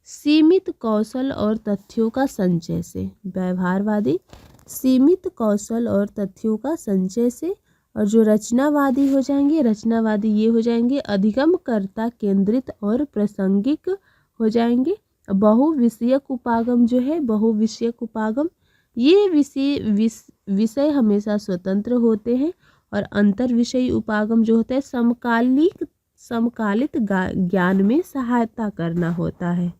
सीमित कौशल और तथ्यों का संचय से। व्यवहारवादी सीमित कौशल और तथ्यों का संचय से। और जो रचनावादी हो जाएंगे, रचनावादी ये हो जाएंगे अधिगमकर्ता केंद्रित और प्रासंगिक हो जाएंगे। बहुविषयक उपागम जो है, बहुविषयक उपागम ये विषय हमेशा स्वतंत्र होते हैं। और अंतर विषयी उपागम जो होता है समकालित ज्ञान में सहायता करना होता है।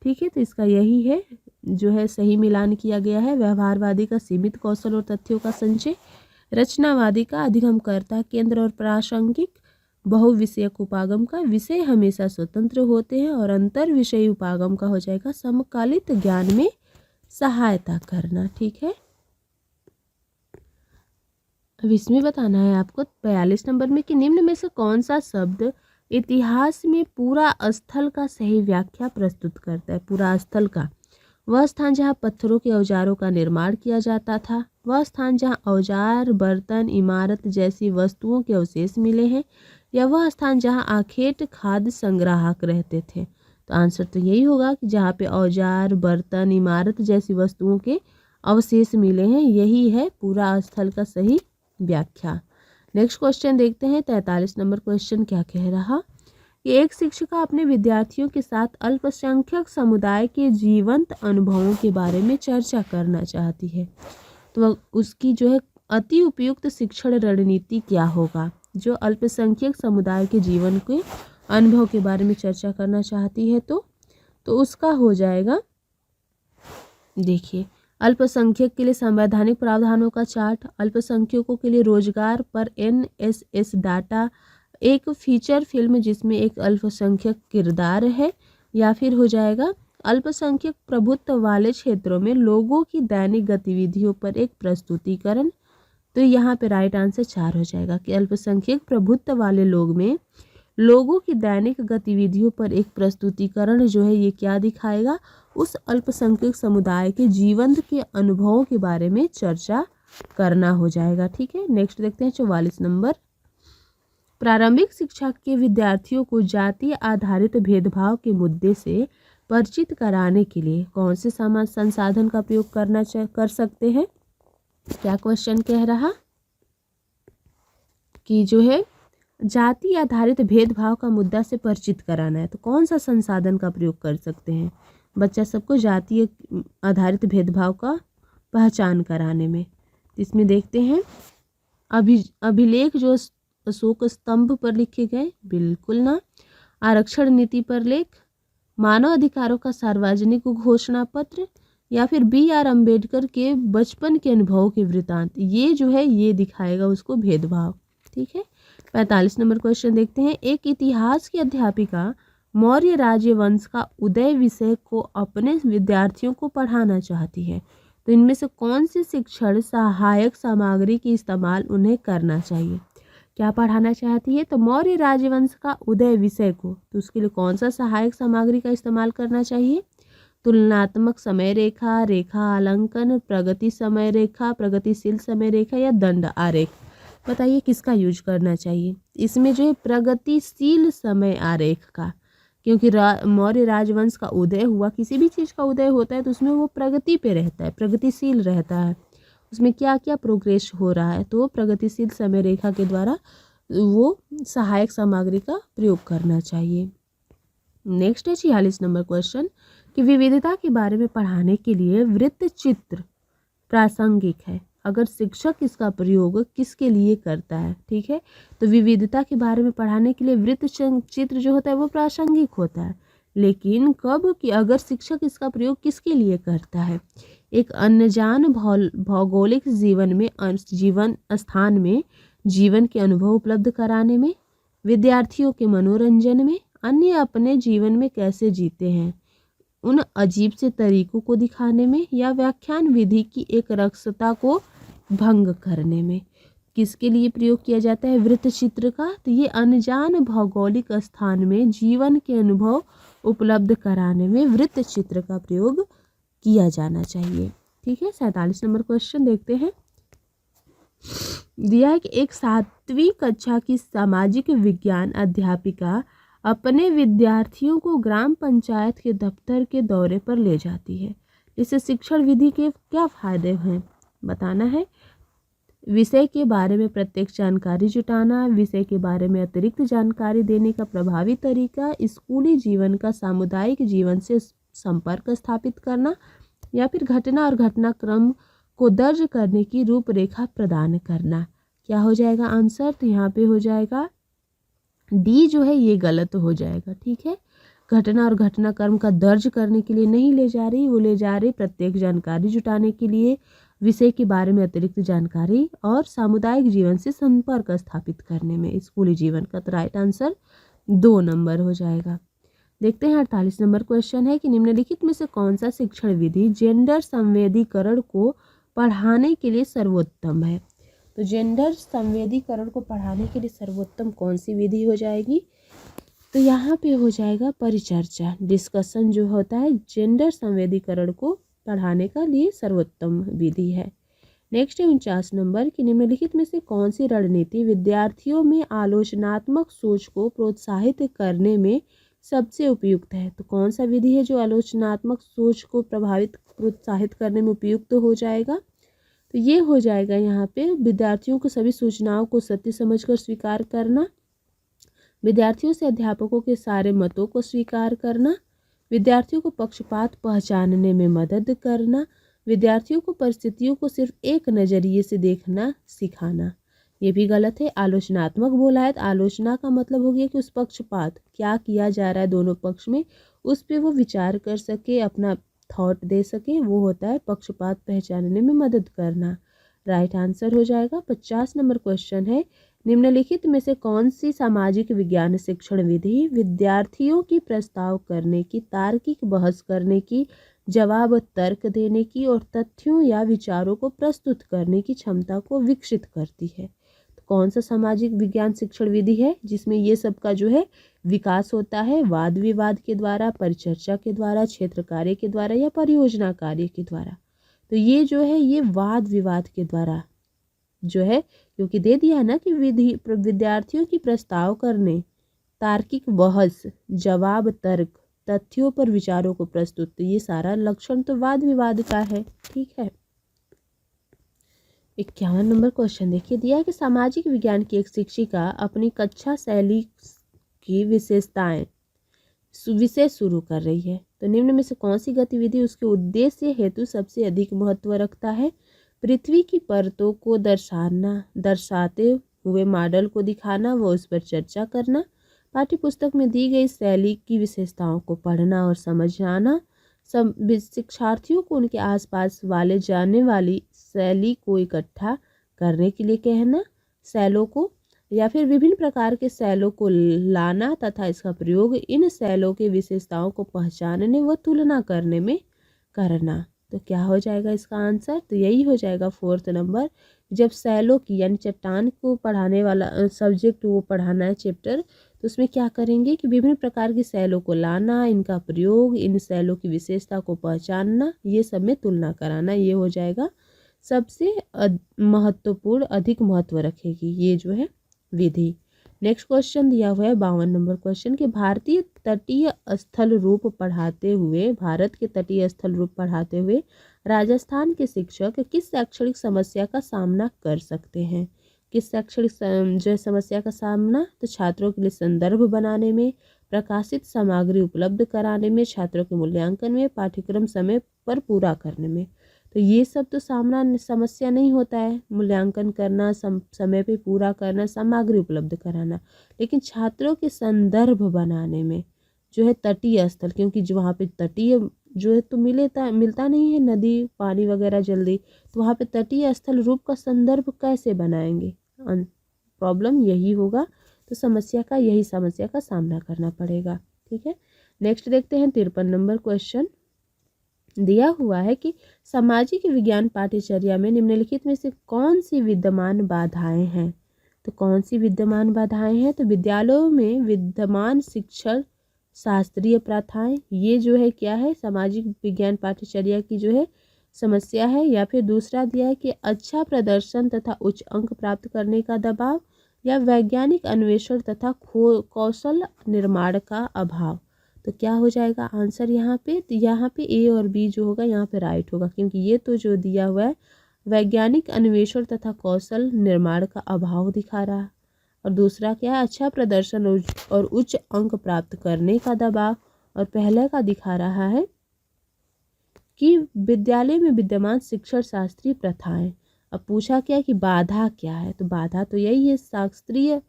ठीक है, तो इसका यही है जो है सही मिलान किया गया है। व्यवहारवादी का सीमित कौशल और तथ्यों का संचय, रचनावादी का अधिगमकर्ता केंद्र और प्रासंगिक, बहुविषयक उपागम का विषय हमेशा स्वतंत्र होते हैं और अंतर विषय उपागम का हो जाएगा समकालिक ज्ञान में सहायता करना। ठीक है, अब इसमें बताना है आपको 42 नंबर में कि निम्न में से कौन सा शब्द इतिहास में पूरा स्थल का सही व्याख्या प्रस्तुत करता है। पूरा स्थल का, वह स्थान जहाँ पत्थरों के औजारों का निर्माण किया जाता था, वह स्थान जहाँ औजार, बर्तन, इमारत जैसी वस्तुओं के अवशेष मिले हैं, या वह स्थान जहाँ आखेट खाद्य संग्राहक रहते थे। तो आंसर तो यही होगा कि जहाँ पे औजार, बर्तन, इमारत जैसी वस्तुओं के अवशेष मिले हैं, यही है पूरा स्थल का सही व्याख्या। नेक्स्ट क्वेश्चन देखते हैं 43 नंबर क्वेश्चन क्या कह रहा कि एक शिक्षिका अपने विद्यार्थियों के साथ अल्पसंख्यक समुदाय के जीवंत अनुभवों के बारे में चर्चा करना चाहती है, तो उसकी जो है अति उपयुक्त शिक्षण रणनीति क्या होगा। जो अल्पसंख्यक समुदाय के जीवन के अनुभव के बारे में चर्चा करना चाहती है तो उसका हो जाएगा, देखिए, अल्पसंख्यक के लिए संवैधानिक प्रावधानों का चार्ट, अल्पसंख्यकों के लिए रोजगार पर NSS डाटा, एक फीचर फिल्म जिसमें एक अल्पसंख्यक किरदार है, या फिर हो जाएगा अल्पसंख्यक प्रभुत्व वाले क्षेत्रों में लोगों की दैनिक गतिविधियों पर एक प्रस्तुतिकरण। तो यहाँ पे राइट आंसर 4 हो जाएगा कि अल्पसंख्यक प्रभुत्व वाले लोग में लोगों की दैनिक गतिविधियों पर एक प्रस्तुतिकरण जो है ये क्या दिखाएगा, उस अल्पसंख्यक समुदाय के जीवन के अनुभवों के बारे में चर्चा करना हो जाएगा। ठीक है, नेक्स्ट देखते हैं 44 नंबर। प्रारंभिक शिक्षा के विद्यार्थियों को जाति आधारित भेदभाव के मुद्दे से परिचित कराने के लिए कौन से समाज संसाधन का प्रयोग कर सकते हैं। क्या क्वेश्चन कह रहा कि जो है जाति आधारित भेदभाव का मुद्दा से परिचित कराना है, तो कौन सा संसाधन का प्रयोग कर सकते हैं बच्चा सबको जाति आधारित भेदभाव का पहचान कराने में। इसमें देखते हैं अभिलेख जो अशोक स्तंभ पर लिखे गए, बिल्कुल ना। आरक्षण नीति पर लेख, मानव अधिकारों का सार्वजनिक घोषणा पत्र, या फिर BR अम्बेडकर के बचपन के अनुभवों के वृतांत, ये जो है ये दिखाएगा उसको भेदभाव। ठीक है, 45 नंबर क्वेश्चन देखते हैं। एक इतिहास की अध्यापिका मौर्य राजवंश का उदय विषय को अपने विद्यार्थियों को पढ़ाना चाहती है, तो इनमें से कौन सी शिक्षण सहायक सामग्री की इस्तेमाल उन्हें करना चाहिए। क्या पढ़ाना चाहती है, तो मौर्य राजवंश का उदय विषय को, तो उसके लिए कौन सा सहायक सामग्री का इस्तेमाल करना चाहिए। तुलनात्मक समय रेखा, रेखा आलंकन, प्रगति समय रेखा, प्रगतिशील समय रेखा, या दंड आरेख। बताइए किसका यूज करना चाहिए। इसमें जो है प्रगतिशील समय आरेख का, क्योंकि मौर्य राजवंश का उदय हुआ, किसी भी चीज़ का उदय होता है तो उसमें वो प्रगति पे रहता है, प्रगतिशील रहता है, उसमें क्या क्या प्रोग्रेस हो रहा है, तो वो प्रगतिशील समय रेखा के द्वारा वो सहायक सामग्री का प्रयोग करना चाहिए। नेक्स्ट है 46 नंबर क्वेश्चन कि विविधता के बारे में पढ़ाने के लिए वृत्त चित्र प्रासंगिक है, अगर शिक्षक इसका प्रयोग किसके लिए करता है। ठीक है, तो विविधता के बारे में पढ़ाने के लिए वृत्त चित्र जो होता है वो प्रासंगिक होता है, लेकिन कब कि अगर शिक्षक इसका प्रयोग किसके लिए करता है। एक अनजान भौगोलिक जीवन स्थान में जीवन के अनुभव उपलब्ध कराने में, विद्यार्थियों के मनोरंजन में, अन्य अपने जीवन में कैसे जीते हैं उन अजीब से तरीकों को दिखाने में, या व्याख्यान विधि की एक रक्षता को भंग करने में। किसके लिए प्रयोग किया जाता है वृत्त चित्र का, तो ये अनजान भौगोलिक स्थान में जीवन के अनुभव उपलब्ध कराने में वृत्त चित्र का प्रयोग किया जाना चाहिए। ठीक है, 47 नंबर क्वेश्चन देखते हैं। दिया है कि एक 7वीं कक्षा की सामाजिक विज्ञान अध्यापिका अपने विद्यार्थियों को ग्राम पंचायत के दफ्तर के दौरे पर ले जाती है। इससे शिक्षण विधि के क्या फायदे हैं बताना है। विषय के बारे में प्रत्यक्ष जानकारी जुटाना, विषय के बारे में अतिरिक्त जानकारी देने का प्रभावी तरीका, स्कूली जीवन का सामुदायिक जीवन से संपर्क स्थापित करना, या फिर घटना और घटनाक्रम को दर्ज करने की रूपरेखा प्रदान करना। क्या हो जाएगा आंसर, तो यहाँ पे हो जाएगा डी जो है ये गलत हो जाएगा। ठीक है, घटना और घटनाक्रम का दर्ज करने के लिए नहीं ले जा रही, वो ले जा रही प्रत्येक जानकारी जुटाने के लिए, विषय के बारे में अतिरिक्त जानकारी और सामुदायिक जीवन से संपर्क स्थापित करने में स्कूली जीवन का। तो राइट आंसर 2 नंबर हो जाएगा। देखते हैं 48 नंबर क्वेश्चन है कि निम्नलिखित में से कौन सा शिक्षण विधि जेंडर संवेदीकरण को पढ़ाने के लिए सर्वोत्तम है। तो जेंडर संवेदीकरण को पढ़ाने के लिए सर्वोत्तम कौन सी विधि हो जाएगी, तो यहाँ पे हो जाएगा परिचर्चा, डिस्कशन जो होता है जेंडर संवेदीकरण को पढ़ाने का लिए सर्वोत्तम विधि है। नेक्स्ट है 49 नंबर कि निम्नलिखित में से कौन सी रणनीति विद्यार्थियों में आलोचनात्मक सोच को प्रोत्साहित करने में सबसे उपयुक्त है। तो कौन सा विधि है जो आलोचनात्मक सोच को प्रोत्साहित करने में उपयुक्त हो जाएगा, तो ये हो जाएगा यहाँ पे विद्यार्थियों को सभी सूचनाओं को सत्य समझकर स्वीकार करना, विद्यार्थियों से अध्यापकों के सारे मतों को स्वीकार करना, विद्यार्थियों को पक्षपात पहचानने में मदद करना, विद्यार्थियों को परिस्थितियों को सिर्फ एक नज़रिए से देखना सिखाना। ये भी गलत है, आलोचनात्मक बोला है तो आलोचना का मतलब हो गया कि उस पक्षपात क्या किया जा रहा है दोनों पक्ष में उस पर वो विचार कर सके, अपना थॉट दे सके, वो होता है पक्षपात पहचानने में मदद करना। राइट आंसर हो जाएगा। 50 नंबर क्वेश्चन है निम्नलिखित में से कौन सी सामाजिक विज्ञान शिक्षण विधि विद्यार्थियों की प्रस्ताव करने की, तार्किक बहस करने की, जवाब तर्क देने की और तथ्यों या विचारों को प्रस्तुत करने की क्षमता को विकसित करती है। तो कौन सा सामाजिक विज्ञान शिक्षण विधि है जिसमें ये सब का जो है विकास होता है, वाद विवाद के द्वारा, परिचर्चा के द्वारा, क्षेत्र कार्य के द्वारा या परियोजना कार्य के द्वारा। तो ये जो है ये वाद विवाद के द्वारा जो है, क्योंकि दे दिया ना कि विद्यार्थियों की प्रस्ताव करने, तार्किक बहस, जवाब तर्क, तथ्यों पर विचारों को प्रस्तुत, तो ये सारा लक्षण तो वाद विवाद का है। ठीक है। 51 नंबर क्वेश्चन देखिए, दिया है कि सामाजिक विज्ञान की एक शिक्षिका अपनी कक्षा शैली की विषय शुरू कर रही है। तो निम्न में से कौन सी गतिविधि उसके उद्देश्य हेतु सबसे अधिक महत्व रखता है। पृथ्वी की परतों को दर्शाते हुए मॉडल को दिखाना व उस पर चर्चा करना, पाठ्यपुस्तक में दी गई शैली की विशेषताओं को पढ़ना और समझाना, शिक्षार्थियों को उनके आसपास वाले जानने वाली शैली को इकट्ठा करने के लिए कहना, शैलों को या फिर विभिन्न प्रकार के शैलों को लाना तथा इसका प्रयोग इन शैलों के विशेषताओं को पहचानने व तुलना करने में करना। तो क्या हो जाएगा इसका आंसर, तो यही हो जाएगा 4th नंबर। जब शैलों की यानी चट्टान को पढ़ाने वाला सब्जेक्ट वो पढ़ाना है चैप्टर, तो उसमें क्या करेंगे कि विभिन्न प्रकार की शैलों को लाना, इनका प्रयोग, इन शैलों की विशेषता को पहचानना, ये सब में तुलना कराना, ये हो जाएगा सबसे महत्वपूर्ण, अधिक महत्व रखेगी ये जो है विधि। नेक्स्ट क्वेश्चन दिया हुआ है 52 नंबर क्वेश्चन कि भारत के तटीय स्थल रूप पढ़ाते हुए राजस्थान के शिक्षक किस शैक्षणिक समस्या का सामना कर सकते हैं। किस शैक्षणिक जो समस्या का सामना, तो छात्रों के लिए संदर्भ बनाने में, प्रकाशित सामग्री उपलब्ध कराने में, छात्रों के मूल्यांकन में, पाठ्यक्रम समय पर पूरा करने में। तो ये सब तो समस्या नहीं होता है, मूल्यांकन करना, समय पे पूरा करना, सामग्री उपलब्ध कराना, लेकिन छात्रों के संदर्भ बनाने में जो है तटीय स्थल, क्योंकि जो वहाँ पे तटीय जो है तो मिलता नहीं है नदी पानी वगैरह जल्दी, तो वहाँ पे तटीय स्थल रूप का संदर्भ कैसे बनाएंगे, प्रॉब्लम यही होगा। तो समस्या का सामना करना पड़ेगा। ठीक है। नेक्स्ट देखते हैं 53 नंबर क्वेश्चन दिया हुआ है कि सामाजिक विज्ञान पाठ्यचर्या में निम्नलिखित में से कौन सी विद्यमान बाधाएं हैं। तो कौन सी विद्यमान बाधाएं हैं, तो विद्यालयों में विद्यमान शिक्षण शास्त्रीय प्रथाएं, ये जो है क्या है सामाजिक विज्ञान पाठ्यचर्या की जो है समस्या है। या फिर दूसरा दिया है कि अच्छा प्रदर्शन तथा उच्च अंक प्राप्त करने का दबाव, या वैज्ञानिक अन्वेषण तथा कौशल निर्माण का अभाव। तो क्या हो जाएगा आंसर यहाँ पे, तो यहाँ पे ए और बी जो होगा यहाँ पे राइट होगा, क्योंकि ये तो जो दिया हुआ है वैज्ञानिक अन्वेषण तथा कौशल निर्माण का अभाव दिखा रहा है, और दूसरा क्या है अच्छा प्रदर्शन और उच्च अंक प्राप्त करने का दबाव, और पहले का दिखा रहा है कि विद्यालय में विद्यमान शिक्षण शास्त्रीय प्रथाएं। अब पूछा क्या कि बाधा क्या है, तो बाधा तो यही है शास्त्रीय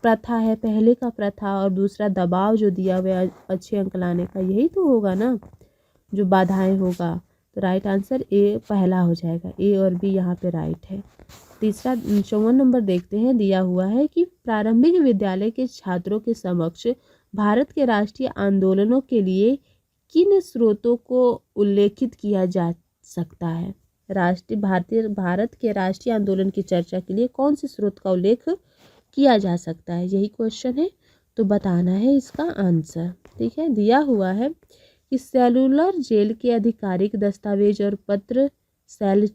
प्रथा है पहले का प्रथा, और दूसरा दबाव जो दिया हुआ है अच्छे अंक लाने का, यही तो होगा ना जो बाधाएं होगा। तो राइट आंसर ए पहला हो जाएगा, ए और बी यहाँ पे राइट है। तीसरा 54 नंबर देखते हैं, दिया हुआ है कि प्रारंभिक विद्यालय के छात्रों के समक्ष भारत के राष्ट्रीय आंदोलनों के लिए किन स्रोतों को उल्लेखित किया जा सकता है। भारत के राष्ट्रीय आंदोलन की चर्चा के लिए कौन से स्रोत का उल्लेख किया जा सकता है, यही क्वेश्चन है। तो बताना है इसका आंसर। ठीक है, दिया हुआ है कि सेलुलर जेल के आधिकारिक दस्तावेज और पत्र, शैल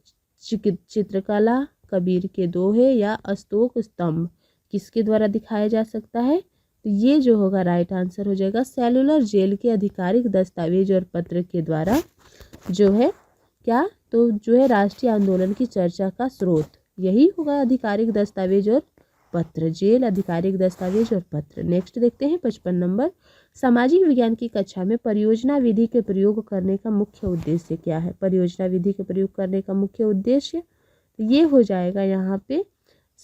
चित्रकला, कबीर के दोहे या अशोक स्तंभ किसके द्वारा दिखाया जा सकता है। तो ये जो होगा राइट आंसर हो जाएगा, सेलुलर जेल के आधिकारिक दस्तावेज और पत्र के द्वारा जो है क्या, तो जो है राष्ट्रीय आंदोलन की चर्चा का स्रोत यही होगा, आधिकारिक दस्तावेज और पत्र, जेल, आधिकारिक दस्तावेज और पत्र। नेक्स्ट देखते हैं 55 नंबर, सामाजिक विज्ञान की कक्षा में परियोजना विधि के प्रयोग करने का मुख्य उद्देश्य क्या है। परियोजना विधि के प्रयोग करने का मुख्य उद्देश्य ये हो जाएगा यहाँ पे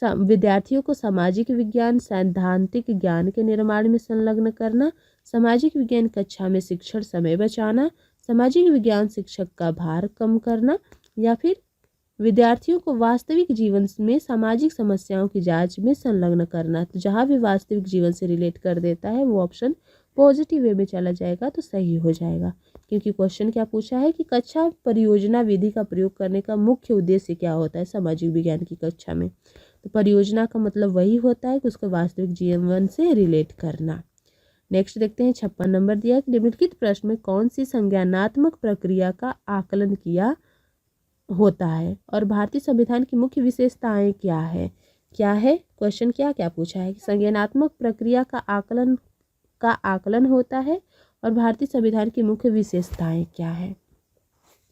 विद्यार्थियों को सामाजिक विज्ञान सैद्धांतिक ज्ञान के निर्माण में संलग्न करना, सामाजिक विज्ञान कक्षा में शिक्षण समय बचाना, सामाजिक विज्ञान शिक्षक का भार कम करना, या फिर विद्यार्थियों को वास्तविक जीवन में सामाजिक समस्याओं की जांच में संलग्न करना। तो जहाँ भी वास्तविक जीवन से रिलेट कर देता है वो ऑप्शन पॉजिटिव वे में चला जाएगा तो सही हो जाएगा, क्योंकि क्वेश्चन क्या पूछा है कि कक्षा परियोजना विधि का प्रयोग करने का मुख्य उद्देश्य क्या होता है सामाजिक विज्ञान की कक्षा में। तो परियोजना का मतलब वही होता है कि उसको वास्तविक जीवन से रिलेट करना। नेक्स्ट देखते हैं 56 नंबर दिया है कि निम्नलिखित प्रश्न में कौन सी संज्ञानात्मक प्रक्रिया का आकलन किया होता है और भारतीय संविधान की मुख्य विशेषताएं क्या है। क्वेश्चन क्या पूछा है कि संज्ञानात्मक प्रक्रिया का आकलन होता है और भारतीय संविधान की मुख्य विशेषताएं क्या है।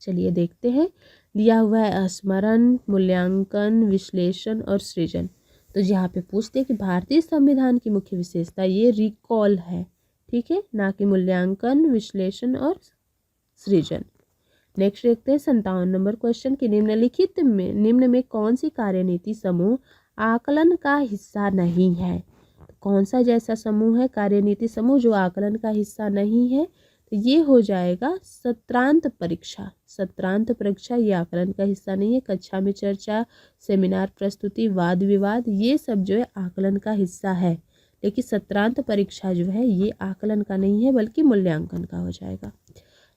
चलिए देखते हैं, दिया हुआ है स्मरण, मूल्यांकन, विश्लेषण और सृजन। तो यहाँ पे पूछते हैं कि भारतीय संविधान की मुख्य विशेषता ये रिकॉल है, ठीक है, ना कि मूल्यांकन, विश्लेषण और सृजन। नेक्स्ट देखते हैं 57 नंबर क्वेश्चन कि निम्न में कौन सी कार्यनीति समूह आकलन का हिस्सा नहीं है। तो कौन सा जैसा समूह है कार्यनीति समूह जो आकलन का हिस्सा नहीं है, तो ये हो जाएगा सत्रांत परीक्षा ये आकलन का हिस्सा नहीं है। कक्षा में चर्चा, सेमिनार प्रस्तुति, वाद विवाद ये सब जो है आकलन का हिस्सा है, लेकिन सत्रांत परीक्षा जो है ये आकलन का नहीं है बल्कि मूल्यांकन का हो जाएगा।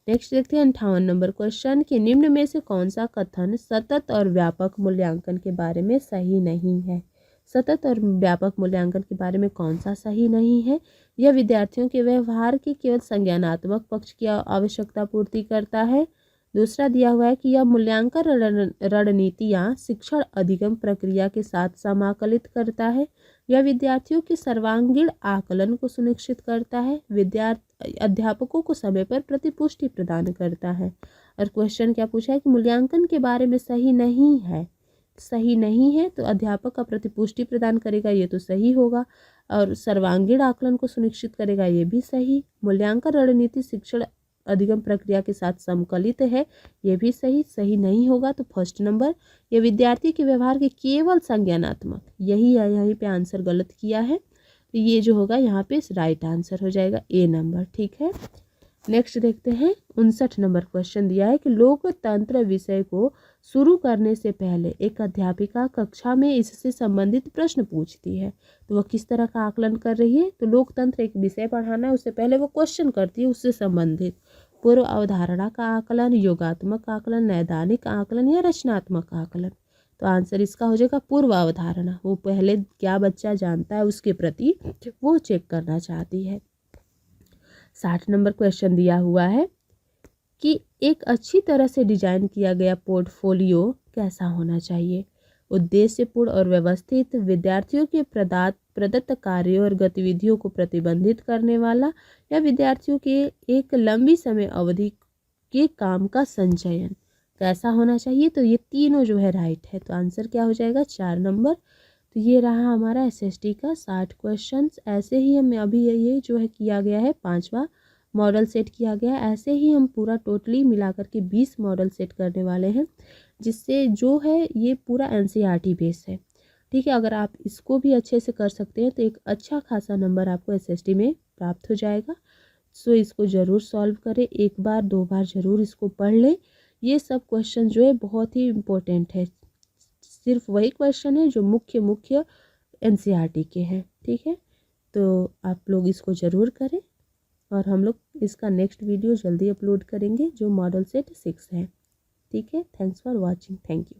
नेक्स्ट देखते हैं 58 नंबर क्वेश्चन कि निम्न में से कौन सा कथन सतत और व्यापक मूल्यांकन के बारे में सही नहीं है। सतत और व्यापक मूल्यांकन के बारे में कौन सा सही नहीं है। यह विद्यार्थियों के व्यवहार के केवल संज्ञानात्मक पक्ष की आवश्यकता पूर्ति करता है। दूसरा दिया हुआ है कि यह मूल्यांकन रणनीतियाँ शिक्षण अधिगम प्रक्रिया के साथ समाकलित करता है। यह विद्यार्थियों के सर्वांगीण आकलन को सुनिश्चित करता है। अध्यापकों को समय पर प्रतिपुष्टि प्रदान करता है। और क्वेश्चन क्या पूछा है कि मूल्यांकन के बारे में सही नहीं है तो अध्यापक का प्रतिपुष्टि प्रदान करेगा, ये तो सही होगा। और सर्वांगीण आकलन को सुनिश्चित करेगा, ये भी सही। मूल्यांकन रणनीति शिक्षण अधिगम प्रक्रिया के साथ समकलित है, ये भी सही नहीं होगा। तो फर्स्ट नंबर ये विद्यार्थी के व्यवहार के केवल संज्ञानात्मक, यही है, यहीं पे आंसर गलत किया है। तो ये जो होगा यहाँ पे राइट आंसर हो जाएगा ए नंबर, ठीक है। नेक्स्ट देखते हैं 59 नंबर क्वेश्चन दिया है कि लोकतंत्र विषय को शुरू करने से पहले एक अध्यापिका कक्षा में इससे संबंधित प्रश्न पूछती है, तो वह किस तरह का आकलन कर रही है। तो लोकतंत्र एक विषय पढ़ाना है, उससे पहले वो क्वेश्चन करती है उससे संबंधित पूर्व अवधारणा का आकलन, योगात्मक आकलन, नैदानिक आकलन या रचनात्मक आकलन। तो आंसर इसका हो जाएगा पूर्व अवधारणा। वो पहले क्या बच्चा जानता है उसके प्रति वो चेक करना चाहती है। 60 नंबर क्वेश्चन दिया हुआ है कि एक अच्छी तरह से डिजाइन किया गया पोर्टफोलियो कैसा होना चाहिए। उद्देश्यपूर्ण और व्यवस्थित, विद्यार्थियों के प्रदत्त कार्यों और गतिविधियों को प्रतिबंधित करने वाला, या विद्यार्थियों के एक लंबी समय अवधि के काम का संचयन कैसा होना चाहिए। तो ये तीनों जो है राइट है। तो आंसर क्या हो जाएगा 4 नंबर। तो ये रहा हमारा एसएसटी का 60 क्वेश्चंस। ऐसे ही हम अभी ये जो है किया गया है 5वां मॉडल सेट किया गया है, ऐसे ही हम पूरा टोटली मिलाकर के 20 मॉडल सेट करने वाले हैं, जिससे जो है ये पूरा एनसीईआरटी बेस है, ठीक है। अगर आप इसको भी अच्छे से कर सकते हैं तो एक अच्छा खासा नंबर आपको एसएसटी में प्राप्त हो जाएगा। सो इसको ज़रूर सॉल्व करें, एक बार 2 बार ज़रूर इसको पढ़ लें, ये सब क्वेश्चन जो है बहुत ही इम्पोर्टेंट है, सिर्फ वही क्वेश्चन है जो मुख्य मुख्य एनसीईआरटी के हैं। ठीक है, तो आप लोग इसको ज़रूर करें और हम लोग इसका नेक्स्ट वीडियो जल्दी अपलोड करेंगे जो मॉडल सेट 6 है। ठीक है, thanks for watching, thank you.